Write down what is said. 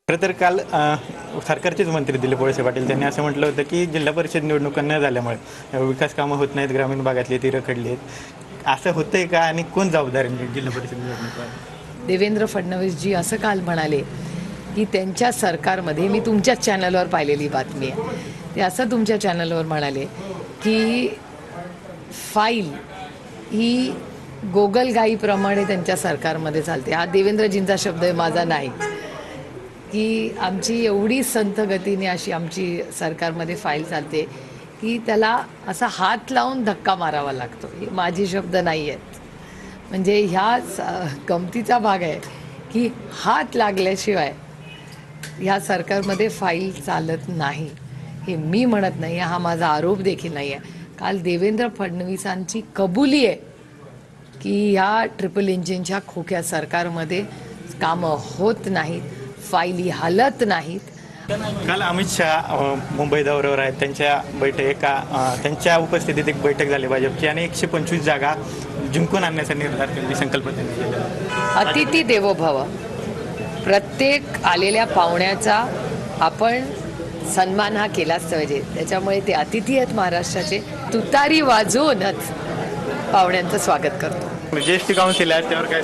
खरं तर काल सरकारचेच मंत्री दिलीप वळसे पाटील त्यांनी असं म्हटलं होतं की जिल्हा परिषद निवडणुका न झाल्यामुळे विकास कामं होत नाहीत, ग्रामीण भागातली ती रखडली आहेत. असं होतंय का आणि कोण जबाबदार आहे जिल्हा परिषद निवडणुका? देवेंद्र फडणवीसजी असं काल म्हणाले की त्यांच्या सरकारमध्ये, मी तुमच्याच चॅनलवर पाहिलेली बातमी आहे, ते असं तुमच्या चॅनलवर म्हणाले की फाईल ही गोगलगाईप्रमाणे त्यांच्या सरकारमध्ये चालते. हा देवेंद्रजींचा शब्द आहे, माझा नाही. की आमची एवढी संथ गतीने अशी आमची सरकारमध्ये फाईल चालते की त्याला असा हात लावून धक्का मारावा लागतो. हे माझे शब्द नाही आहेत. म्हणजे ह्या गमतीचा भाग आहे की हात लागल्याशिवाय ह्या सरकारमध्ये फाईल चालत नाही. हे मी म्हणत नाही, हा माझा आरोप देखील नाही आहे. काल देवेंद्र फडणवीसांची कबुली आहे की ह्या ट्रिपल इंजिनच्या खोक्या सरकारमध्ये कामं होत नाहीत, फाईली हलत नाहीत. काल अमित शहा मुंबई दौऱ्यावर आहेत. त्यांच्या उपस्थितीत एक बैठक झाली भाजपची आणि 125 जागा जिंकून आणण्याचा निर्धार त्यांनी संकल्प त्यांनी केला. अतिथी देवो भव. प्रत्येक आलेल्या पाहुण्याचा आपण सन्मान हा केलाच पाहिजे. त्याच्यामुळे ते अतिथी आहेत महाराष्ट्राचे. तुतारी वाजवूनच पाहुण्यांचं स्वागत करतो. जीएसटी काउन्सिल आहे त्यावर काय